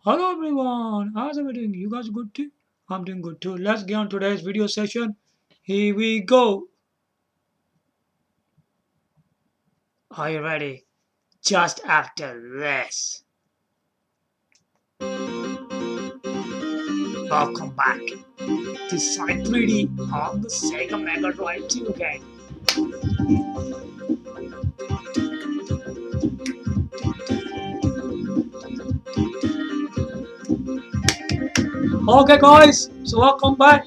Hello everyone, how's everything? You guys good too? I'm doing good too. Let's get on today's video session. Here we go. Are you ready? Just after this. Welcome back to Sonic 3D on the Sega Mega Drive 2 game. Okay guys, so welcome back.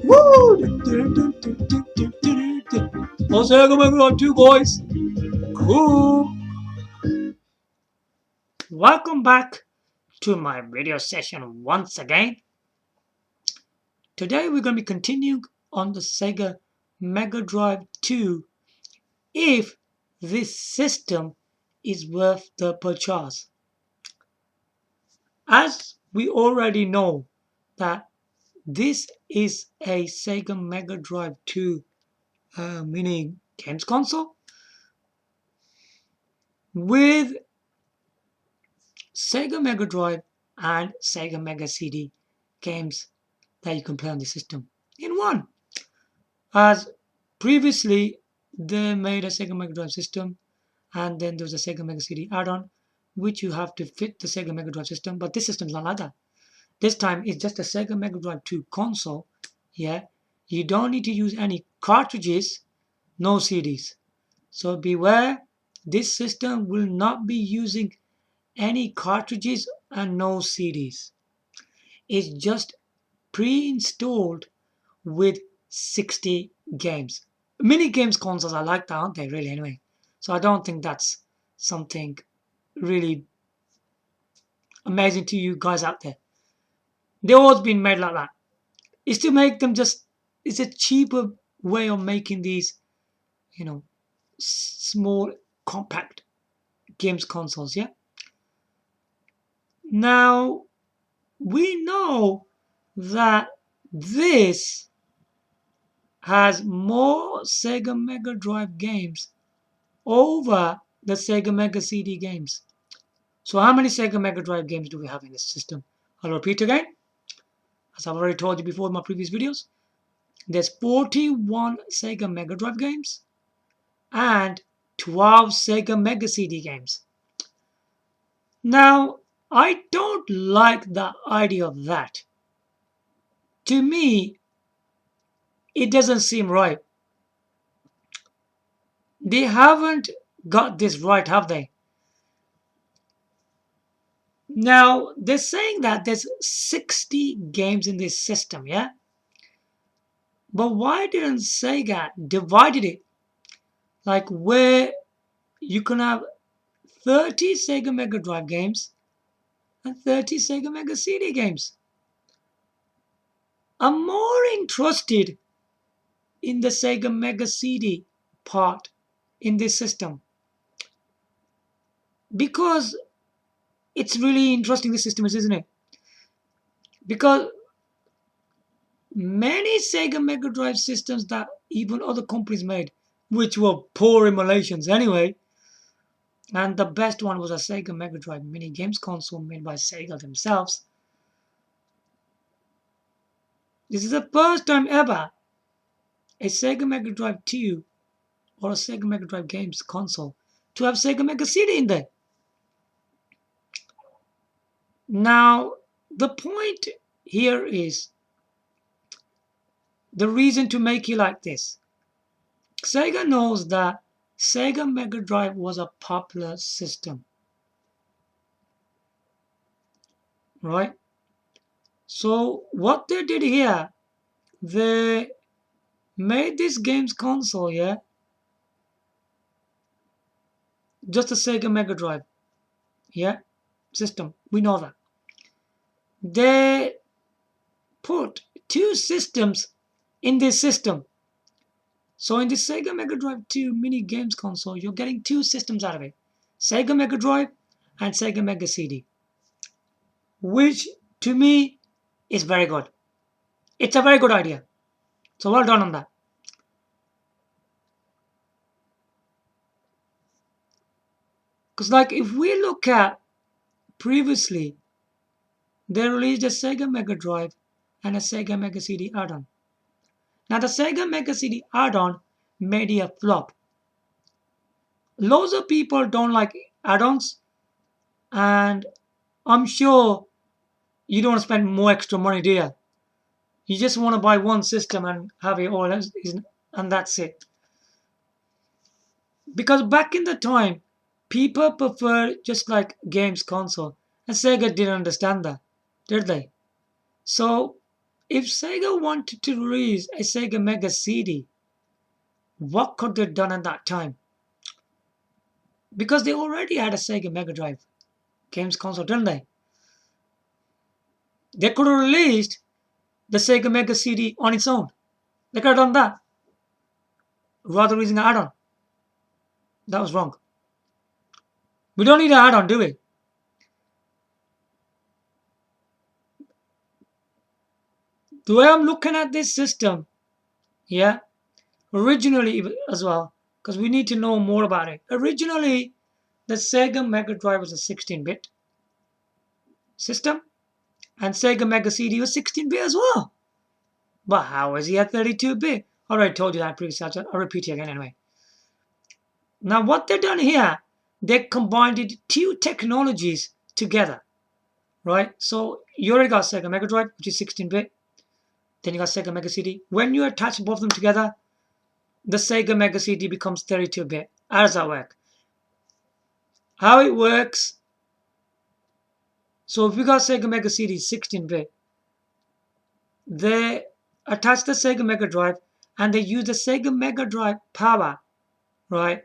Woo! On Sega Mega Drive 2 boys. Cool. Welcome back to my video session once again. Today we're going to be continuing on the Sega Mega Drive 2 if this system is worth the purchase. As we already know that this is a Sega Mega Drive 2 mini games console with Sega Mega Drive and Sega Mega CD games that you can play on the system in one. As previously they made a Sega Mega Drive system and then there was a Sega Mega CD add-on which you have to fit the Sega Mega Drive system, but this system is not like that. This time it's just a Sega Mega Drive 2 console. Yeah, you don't need to use any cartridges, no CDs. So beware, this system will not be using any cartridges and no CDs. It's just pre-installed with 60 games. Mini games consoles are like that, aren't they, really, anyway? So I don't think that's something really amazing to you guys out there. They've always been made like that. It's to make them just, it's a cheaper way of making these, small, compact games consoles, yeah? Now, we know that this has more Sega Mega Drive games over the Sega Mega CD games. So how many Sega Mega Drive games do we have in this system? I'll repeat again. As I've already told you before in my previous videos, there's 41 Sega Mega Drive games and 12 Sega Mega CD games. Now, I don't like the idea of that. To me, it doesn't seem right. They haven't got this right, have they? Now, they're saying that there's 60 games in this system, yeah? But why didn't Sega divided it? Like where you can have 30 Sega Mega Drive games and 30 Sega Mega CD games. I'm more interested in the Sega Mega CD part in this system because it's really interesting, this system is, isn't it? Because many Sega Mega Drive systems that even other companies made, which were poor emulations anyway, and the best one was a Sega Mega Drive mini games console made by Sega themselves. This is the first time ever a Sega Mega Drive 2 or a Sega Mega Drive games console to have Sega Mega CD in there. Now, the point here is the reason to make it like this. Sega knows that Sega Mega Drive was a popular system, right? So what they did here, they made this games console, yeah, just the Sega Mega Drive, yeah, system. We know that. They put two systems in this system. So in the Sega Mega Drive 2 mini games console, you're getting two systems out of it. Sega Mega Drive and Sega Mega CD. Which to me is very good. It's a very good idea. So well done on that. Because like if we look at previously, they released a Sega Mega Drive and a Sega Mega CD add-on. Now the Sega Mega CD add-on made it a flop. Loads of people don't like add-ons, and I'm sure you don't want to spend more extra money, do you? You just want to buy one system and have it all, and that's it. Because back in the time, people preferred just like games console, and Sega didn't understand that, did they? So if Sega wanted to release a Sega Mega CD, what could they have done at that time? Because they already had a Sega Mega Drive games console, didn't they? They could have released the Sega Mega CD on its own. They could have done that rather than using an add-on. That was wrong. We don't need an add-on, do we? The way I'm looking at this system, yeah, originally as well, because we need to know more about it. Originally, the Sega Mega Drive was a 16-bit system, and Sega Mega CD was 16-bit as well. But how is he at 32-bit? I already told you that previously. I'll repeat it again anyway. Now what they've done here, they combined two technologies together, right? So you already got Sega Mega Drive, which is 16-bit. Then you got Sega Mega CD. When you attach both of them together, the Sega Mega CD becomes 32-bit. How does that work? How it works, so if you got Sega Mega CD 16-bit, they attach the Sega Mega Drive and they use the Sega Mega Drive power, right,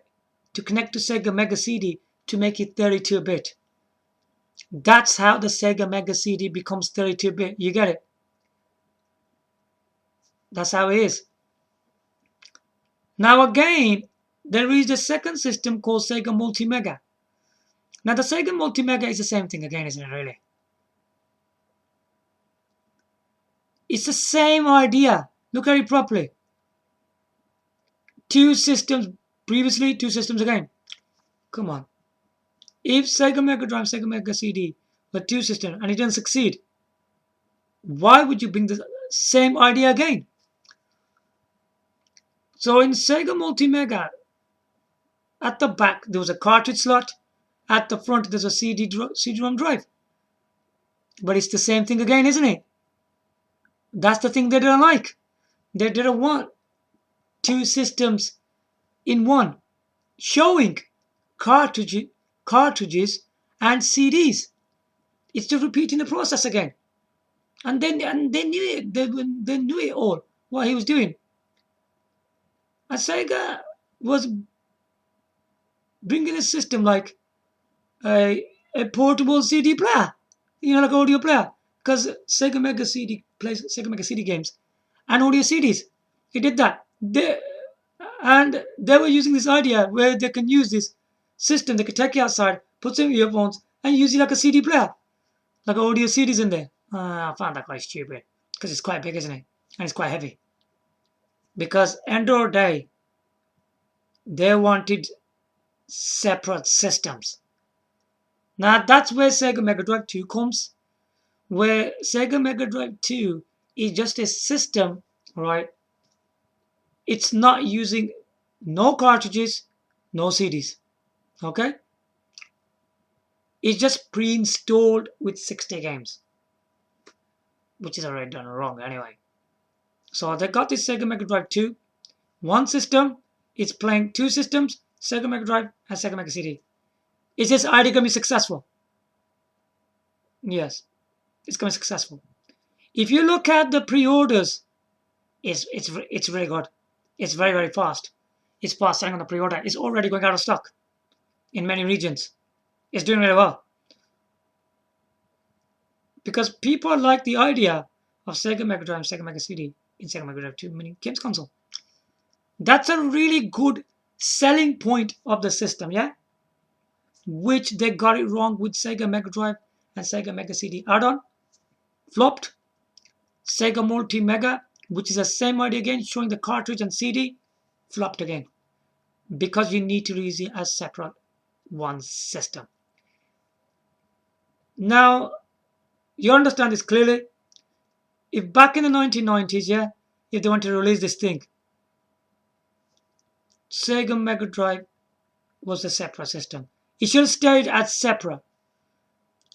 to connect to Sega Mega CD to make it 32-bit. That's how the Sega Mega CD becomes 32-bit. You get it? That's how it is. Now again, there is a second system called Sega Multi-Mega. Now the Sega Multi-Mega is the same thing again, isn't it really? It's the same idea. Look at it properly. Two systems previously, two systems again. Come on. If Sega Mega Drive, Sega Mega CD were two systems and it didn't succeed, why would you bring the same idea again? So in Sega Multi-Mega, at the back there was a cartridge slot. At the front there's a CD-ROM drive. But it's the same thing again, isn't it? That's the thing they didn't like. They didn't want two systems in one, showing cartridges and CDs. It's just repeating the process again. And then they knew it. They knew it all, what he was doing. And Sega was bringing a system like a portable CD player, like audio player, because Sega Mega CD plays Sega Mega CD games and audio CDs. He did that. And they were using this idea where they can use this system. They could take it outside, put some earphones, and use it like a CD player, like audio CDs in there. I found that quite stupid because it's quite big, isn't it? And it's quite heavy. Because end of the day, they wanted separate systems. Now that's where Sega Mega Drive 2 comes, where Sega Mega Drive 2 is just a system, right? It's not using no cartridges, no CDs, okay? It's just pre-installed with 60 games, which is already done wrong anyway. So they got this Sega Mega Drive 2, one system, it's playing two systems, Sega Mega Drive and Sega Mega CD. Is this idea going to be successful? Yes, it's going to be successful. If you look at the pre-orders, it's very good. It's very, very fast. It's fast selling on the pre-order. It's already going out of stock. in many regions. It's doing really well because people like the idea of Sega Mega Drive, Sega Mega CD in Sega Mega Drive 2 mini games console. That's a really good selling point of the system, yeah? Which they got it wrong with Sega Mega Drive and Sega Mega CD add-on. Flopped. Sega Multi Mega, which is the same idea again, showing the cartridge and CD, flopped again. Because you need to use it as separate one system. Now, you understand this clearly. If back in the 1990s, yeah, if they want to release this thing, Sega Mega Drive was a separate system. It should have stayed as separate.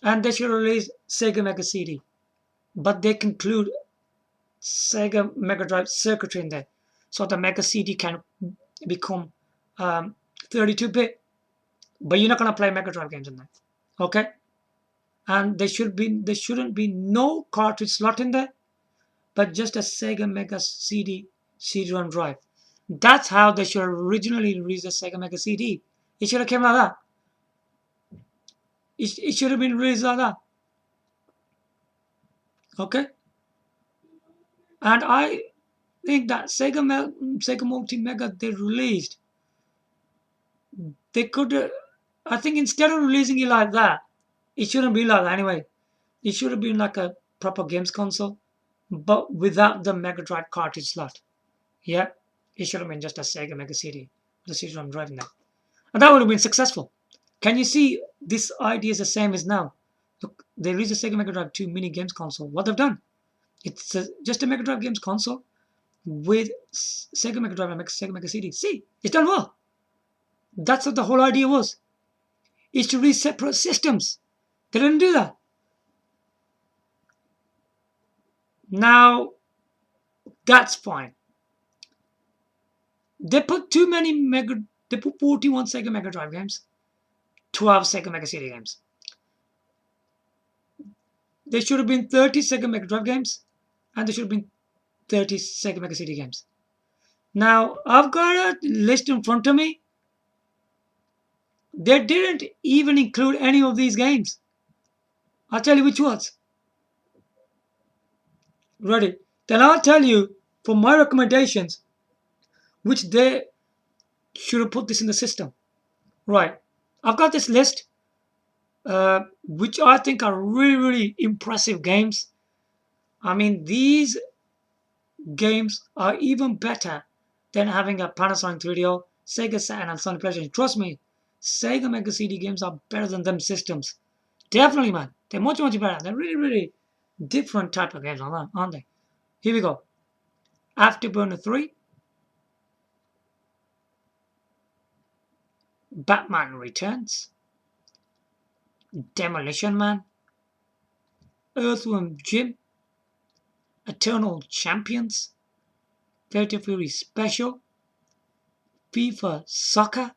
And they should release Sega Mega CD. But they include Sega Mega Drive circuitry in there. So the Mega CD can become 32-bit. But you're not going to play Mega Drive games in there. Okay? And there shouldn't be no cartridge slot in there, but just a Sega Mega CD CD-ROM drive. That's how they should have originally released the Sega Mega CD. It should have came like that. It should have been released like that. Okay? And I think that Sega Multi Mega they released, they could, I think instead of releasing it like that, it shouldn't be like that anyway. It should have been like a proper games console, but without the Mega Drive cartridge slot. Yeah, it should have been just a Sega Mega CD, the CD-ROM driving that. And that would have been successful. Can you see this idea is the same as now? Look, they released a Sega Mega Drive 2 mini games console. What they've done? It's just a Mega Drive games console with Sega Mega Drive and Sega Mega CD. See, it's done well. That's what the whole idea was. Is to release separate systems. They didn't do that. Now, that's fine. They put too many they put 41 Sega Mega Drive games, 12 Sega Mega CD games. There should have been 30 Sega Mega Drive games, and there should have been 30 Sega Mega CD games. Now, I've got a list in front of me. They didn't even include any of these games. I'll tell you which ones. Ready? Then I'll tell you, for my recommendations, which they should have put this in the system. Right. I've got this list, which I think are really, really impressive games. I mean, these games are even better than having a Panasonic 3DO, Sega Saturn, and Sony PlayStation. Trust me, Sega Mega CD games are better than them systems. Definitely, man. They're much, much better. They're really, really different type of games, aren't they? Here we go. Afterburner 3. Batman Returns. Demolition Man. Earthworm Jim. Eternal Champions. Fatal Fury Special. FIFA Soccer.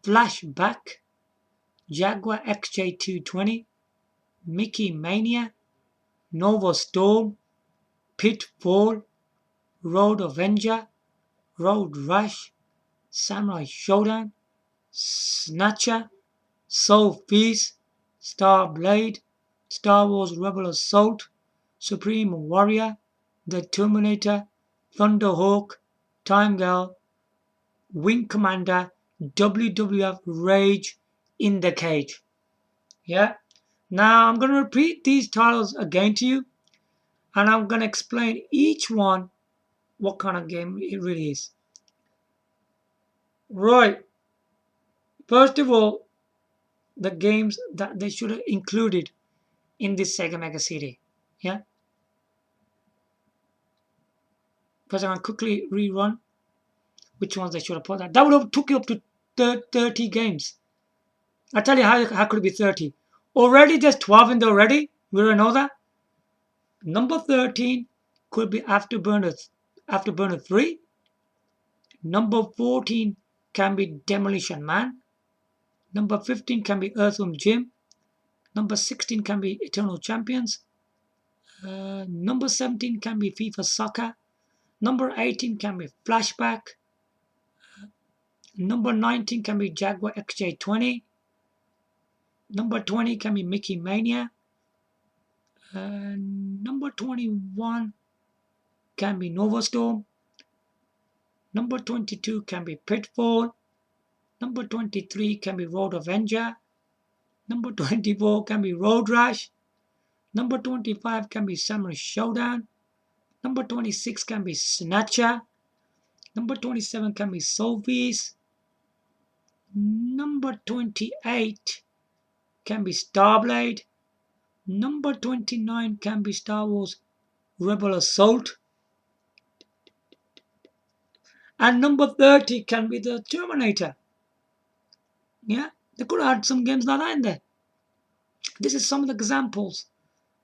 Flashback. Jaguar XJ220. Mickey Mania. Nova Storm. Pitfall. Road Avenger. Road Rush. Samurai Showdown. Snatcher. Soul Feast. Star Blade. Star Wars Rebel Assault. Supreme Warrior. The Terminator. Thunderhawk. Time Girl. Wing Commander. WWF Rage in the Cage. Yeah? Now I'm going to repeat these titles again to you, and I'm going to explain each one what kind of game it really is. Right. First of all, the games that they should have included in this Sega Mega CD. Yeah? Because I'm going to quickly rerun which ones they should have put that. That would have took you up to 30 games. I tell you how could it be 30? Already there's 12 in there already. We already know that. Number 13 could be Afterburner 3. Number 14 can be Demolition Man. Number 15 can be Earthworm Jim. Number 16 can be Eternal Champions. Number 17 can be FIFA Soccer. Number 18 can be Flashback. Number 19 can be Jaguar XJ20. Number 20 can be Mickey Mania. Number 21 can be Nova Storm. Number 22 can be Pitfall. Number 23 can be Road Avenger. Number 24 can be Road Rash. Number 25 can be Samurai Showdown. Number 26 can be Snatcher. Number 27 can be Sophie's. Number 28 can be Starblade. Number 29 can be Star Wars Rebel Assault. And number 30 can be the Terminator. Yeah, they could have had some games like that in there. This is some of the examples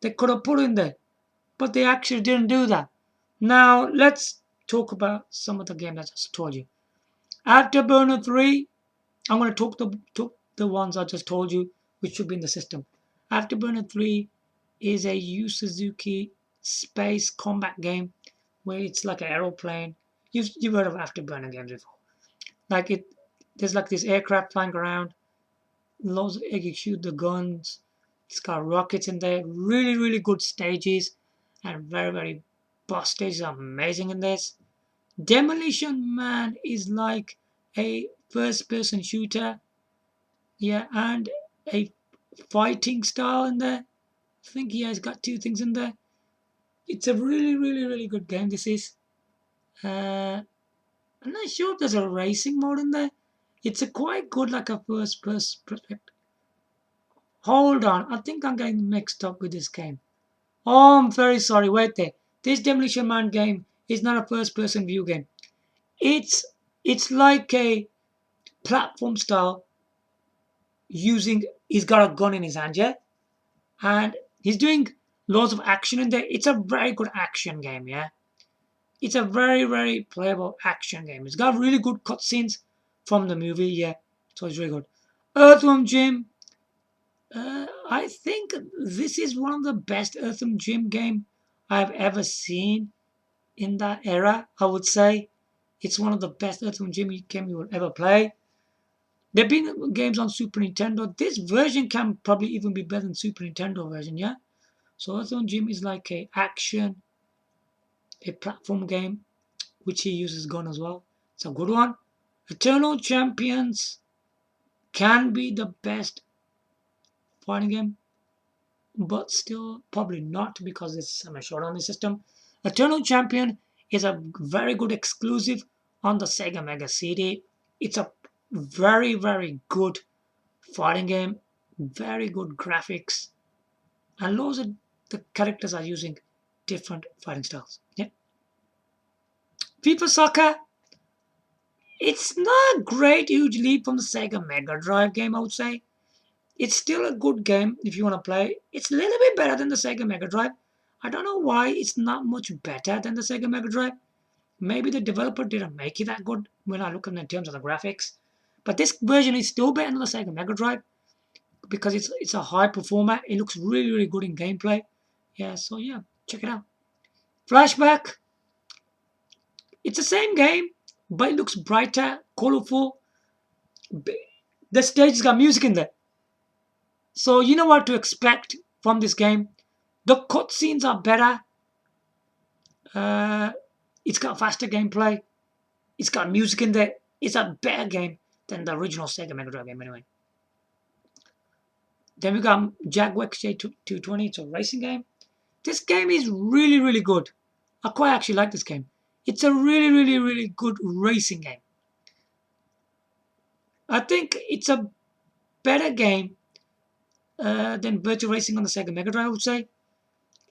they could have put in there, but they actually didn't do that. Now, let's talk about some of the games I just told you. Afterburner 3, I'm going to talk the ones I just told you, which should be in the system. Afterburner 3 is a Yu Suzuki space combat game where it's like an aeroplane. You've heard of Afterburner games before. There's like this aircraft flying around. You shoot the guns. It's got rockets in there. Really, really good stages. And very, very boss stages are amazing in this. Demolition Man is like a first-person shooter. Yeah, and a fighting style in there. I think he has got two things in there. It's a really, really, really good game, this is. I'm not sure if there's a racing mode in there. It's a quite good, like a first-person perspective. Hold on, I think I'm getting mixed up with this game. Oh, I'm very sorry, wait there. This Demolition Man game is not a first-person view game. It's like a platform style he's got a gun in his hand, yeah? And he's doing lots of action in there. It's a very good action game, yeah? It's a very, very playable action game. It's got really good cutscenes from the movie, yeah. So it's really good. Earthworm Jim. I think this is one of the best Earthworm Jim game I've ever seen in that era, I would say. It's one of the best Earthworm Jim game you will ever play. There have been games on Super Nintendo. This version can probably even be better than Super Nintendo version, yeah? So Earthworm Jim is like a action, a platform game, which he uses gun as well. It's a good one. Eternal Champions can be the best fighting game, but still probably not because it's short on the system. Eternal Champion is a very good exclusive on the Sega Mega CD. It's a very, very good fighting game, very good graphics, and loads of the characters are using different fighting styles. Yeah. FIFA Soccer, it's not a great huge leap from the Sega Mega Drive game, I would say. It's still a good game if you want to play. It's a little bit better than the Sega Mega Drive. I don't know why it's not much better than the Sega Mega Drive. Maybe the developer didn't make it that good when I look at it in terms of the graphics. But this version is still better than the Sega Mega Drive because it's a high performer. It looks really, really good in gameplay. Yeah, so yeah, check it out. Flashback. It's the same game, but it looks brighter, colorful. The stage got music in there. So you know what to expect from this game. The cutscenes are better. It's got faster gameplay. It's got music in there. It's a better game than the original Sega Mega Drive game anyway. Then we got Jaguar XJ220. It's a racing game. This game is really, really good. I quite actually like this game. It's a really, really, really good racing game. I think it's a better game than Virtual Racing on the Sega Mega Drive, I would say.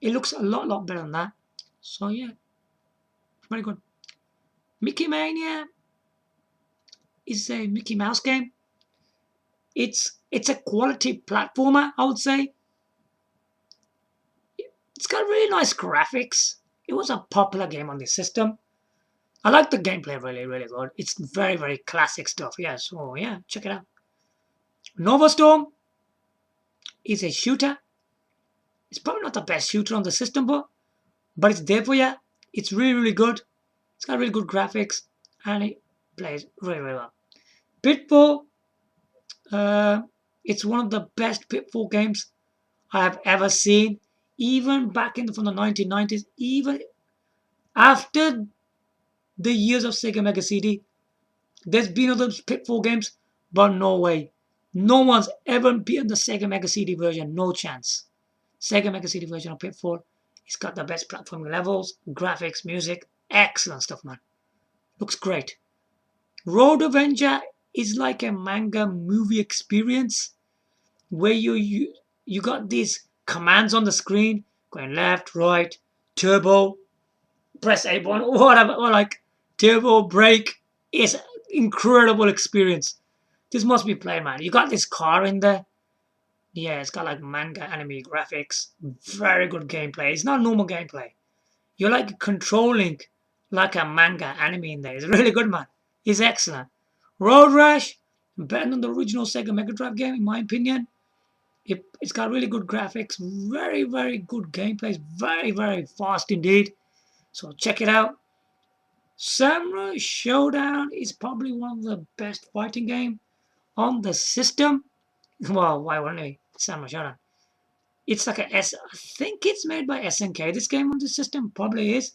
It looks a lot better than that. So yeah, very good. Mickey Mania is a Mickey Mouse game. It's a quality platformer, I would say. It's got really nice graphics. It was a popular game on the system. I like the gameplay really, really good. It's very, very classic stuff. Yeah, so yeah, check it out. Nova Storm is a shooter. It's probably not the best shooter on the system, but it's there for you. It's really, really good. It's got really good graphics, and it plays really, really well. Pitfall, uh, it's one of the best Pitfall games I have ever seen. Even back in from the 1990s, even after the years of Sega Mega CD, there's been other Pitfall games, but no way. No one's ever beaten the Sega Mega CD version. No chance. Sega Mega CD version of Pitfall, it's got the best platforming levels, graphics, music, excellent stuff, man. Looks great. Road Avenger is like a manga movie experience where you got these commands on the screen going left, right, turbo, press A1, whatever, or like turbo brake. It's incredible experience. This must be played, man. You got this car in there. Yeah, it's got like manga anime graphics. Very good gameplay. It's not normal gameplay. You're like controlling like a manga anime in there. It's really good, man. It's excellent. Road Rash, better than the original Sega Megadrive game, in my opinion. It's got really good graphics, very, very good gameplay. It's very, very fast indeed. So check it out. Samurai Showdown is probably one of the best fighting game on the system. Well, why wouldn't it? Samurai Showdown. It's like I think it's made by SNK. This game on the system probably is.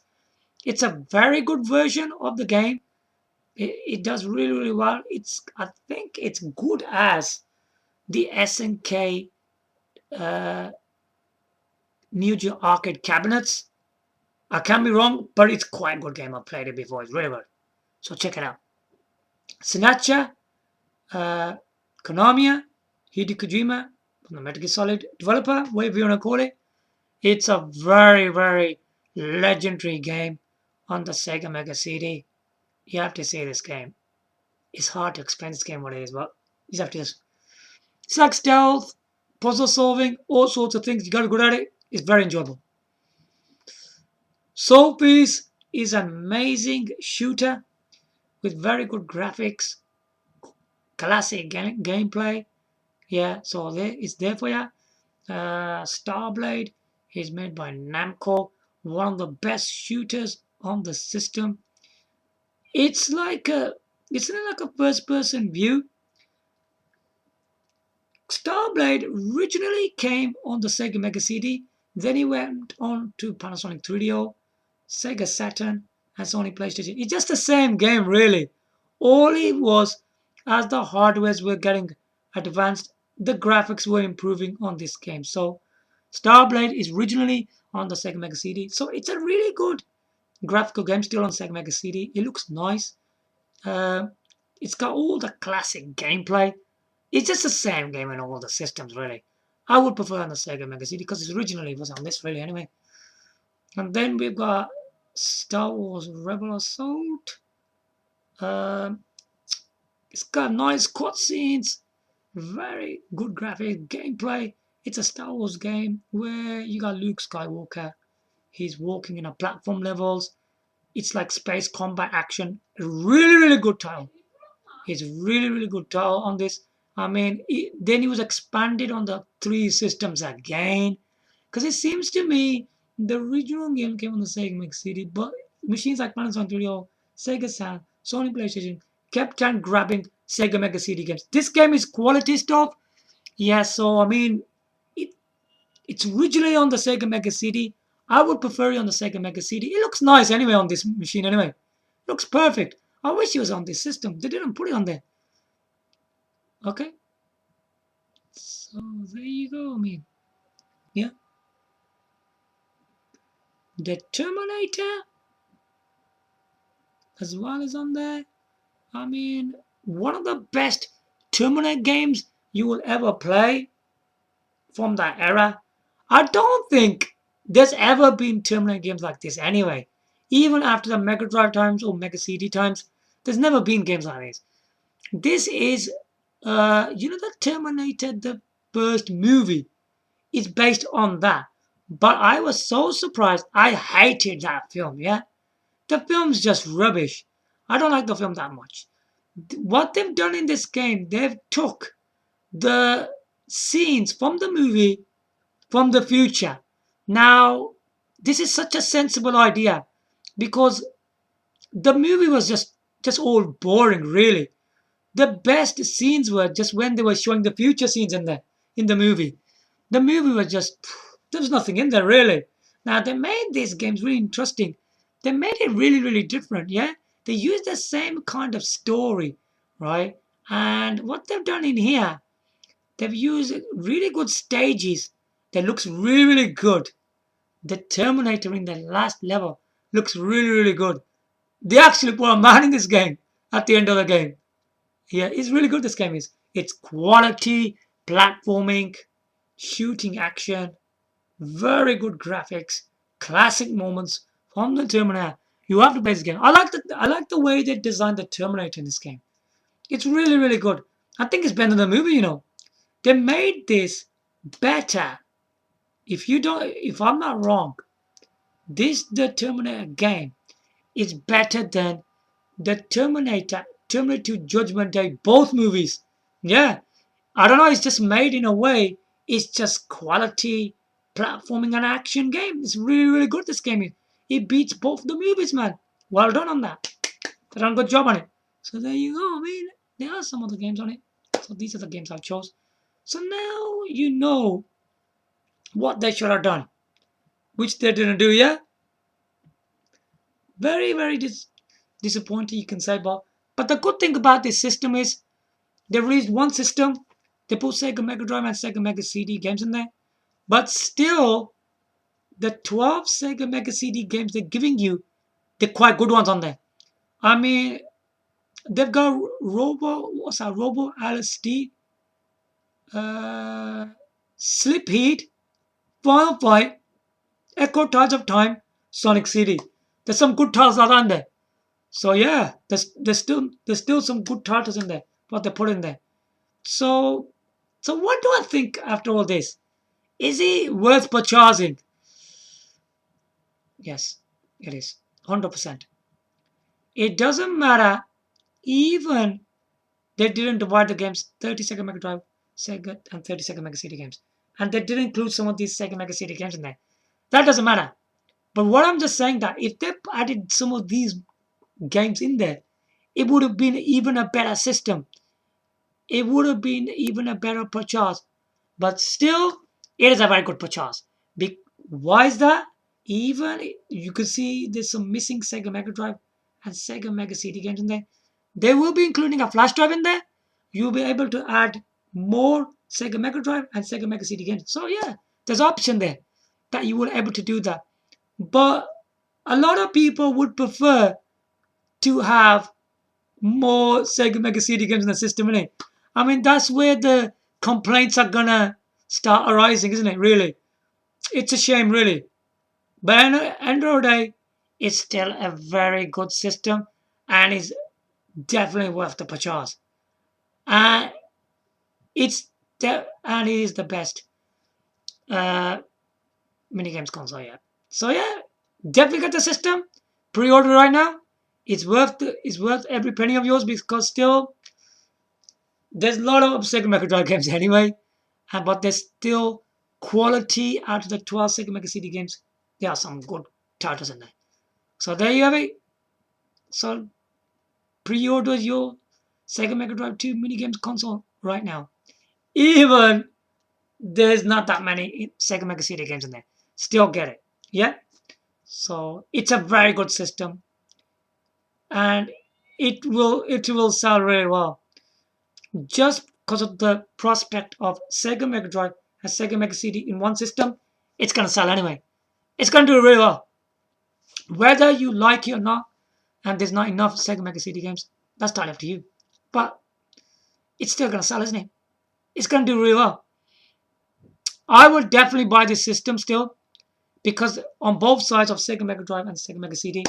It's a very good version of the game. It does really, really well. I think it's good as the SNK Neo Geo arcade cabinets. I can be wrong, but it's quite a good game. I've played it before. It's really good. So check it out. Sinacha, Konami, Hideo Kojima, from the Metal Gear Solid developer, whatever you want to call it. It's a very, very legendary game on the Sega Mega CD. You have to see this game. It's hard to explain this game what it is, but you have to just. It's like stealth, puzzle solving, all sorts of things. You got to go at it. It's very enjoyable. Soul Piece is an amazing shooter with very good graphics, classic gameplay. Yeah, so it's there for you. Starblade is made by Namco, one of the best shooters on the system. It's like it's not like a first-person view. Starblade originally came on the Sega Mega CD, then he went on to Panasonic 3DO, Sega Saturn, and Sony PlayStation. It's just the same game, really. All it was, as the hardwares were getting advanced, the graphics were improving on this game. So, Starblade is originally on the Sega Mega CD, so it's a really good graphical game still on Sega Mega CD. It looks nice. It's got all the classic gameplay. It's just the same game in all the systems, really. I would prefer on the Sega Mega CD because it originally was on this, really, anyway. And then we've got Star Wars Rebel Assault. It's got nice cutscenes, very good graphic gameplay. It's a Star Wars game where you got Luke Skywalker. He's walking in a platform levels. It's like space combat action. Really, really good title. It's really, really good title on this. I mean, then he was expanded on the 3 systems again. Because it seems to me the original game came on the Sega Mega CD, but machines like Panasonic 3DO, Sega Saturn, Sony PlayStation kept on grabbing Sega Mega CD games. This game is quality stuff. Yeah, so I mean, it's originally on the Sega Mega CD. I would prefer it on the Sega Mega CD. It looks nice anyway on this machine anyway. Looks perfect. I wish it was on this system. They didn't put it on there. Okay. So there you go. I mean, yeah. The Terminator as well as on there. I mean, one of the best Terminator games you will ever play from that era. I don't think there's ever been Terminator games like this anyway. Even after the Mega Drive times or Mega CD times, there's never been games like this. This is, the Terminator, the first movie, is based on that. But I was so surprised. I hated that film, yeah? The film's just rubbish. I don't like the film that much. What they've done in this game, they've took the scenes from the movie from the future. Now, this is such a sensible idea because the movie was just all boring, really. The best scenes were just when they were showing the future scenes in the movie. The movie was just there was nothing in there really. Now they made these games really interesting. They made it really really different. Yeah, they used the same kind of story, right? And what they've done in here, they've used really good stages. That looks really really good. The Terminator in the last level looks really really good. They actually put a man in this game at the end of the game. Yeah, it's really good. This game is. It's quality platforming, shooting action, very good graphics, classic moments from the Terminator. You have to play this game. I like the way they designed the Terminator in this game. It's really really good. I think it's better than the movie. They made this better. If I'm not wrong, this the Terminator game is better than the Terminator 2 Judgment Day, both movies. Yeah, I don't know. It's just made in a way. It's just quality platforming and action game. It's really, really good. This game is. It beats both the movies, man. Well done on that. They done a good job on it. So there you go. I mean, there are some other games on it. So these are the games I've chose. So now you know what they should have done, which they didn't do. Yeah, very, very disappointing. You can say, but the good thing about this system is they released one system. They put Sega Megadrive and Sega Mega CD games in there. But still, the 12 Sega Mega CD games they're giving you, they're quite good ones on there. I mean, they've got Robo LSD, Slip Heat, Final Fight, Echo Tides of Time, Sonic CD. There's some good titles out on there. So yeah, there's still some good titles in there. What they put in there. So what do I think after all this? Is it worth purchasing? Yes, it is. 100%. It doesn't matter even they didn't divide the games 30 Sega Mega Drive, Sega, and 30 Sega Mega CD games. And they didn't include some of these Sega Mega CD games in there. That doesn't matter. But what I'm just saying that if they added some of these games in there, it would have been even a better system. It would have been even a better purchase. But still, it is a very good purchase. Why is that? Even you could see there's some missing Sega Mega Drive and Sega Mega CD games in there. They will be including a flash drive in there. You'll be able to add more Sega Mega Drive and Sega Mega CD games. So yeah, there's option there that you will able to do that. But a lot of people would prefer to have more Sega Mega CD games in the system, innit? I mean, that's where the complaints are gonna start arising, isn't it? Really, it's a shame, really. But at the end of the day, it's still a very good system and is definitely worth the purchase. And and it is the best uh, minigames console yet. So yeah, definitely get the system. Pre-order right now. It's worth every penny of yours because still there's a lot of Sega Mega Drive games anyway, but there's still quality out of the 12 Sega Mega CD games. There are some good titles in there. So there you have it. So pre-order your Sega Mega Drive 2 minigames console right now. Even there's not that many Sega Mega CD games in there. Still get it. Yeah? So it's a very good system. And it will sell really well. Just because of the prospect of Sega Mega Drive and Sega Mega CD in one system, it's gonna sell anyway. It's gonna do really well. Whether you like it or not, and there's not enough Sega Mega CD games, that's entirely up to you. But it's still gonna sell, isn't it? It's gonna do really well. I would definitely buy this system still because on both sides of Sega Mega Drive and Sega Mega CD,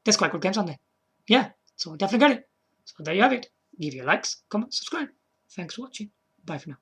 there's quite good games on there. Yeah, so definitely get it. So there you have it. Give your likes, comment, subscribe. Thanks for watching. Bye for now.